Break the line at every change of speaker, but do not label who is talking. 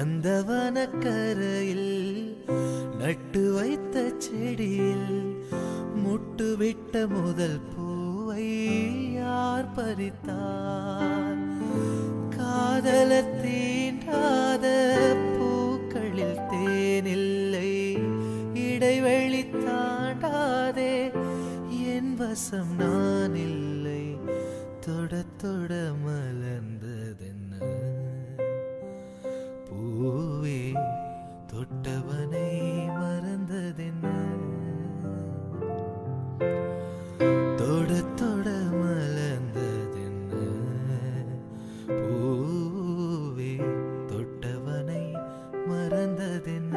அந்த வனக்கரையில் நட்டு வைத்த செடியில் முட்டுவிட்ட முதல் பூவை யார் பறித்தார்? காதல தீண்டாத பூக்களில் தேனில்லை, இடைவெளி தாண்டாதே, என் வசம் நான் இல்லை. தொட தொட மலர்ந்ததென்ன பூவே, தொட்டவனை மறந்ததென்ன? தொட தொட மலர்ந்ததென்ன பூவே, தொட்டவனை மறந்ததென்ன?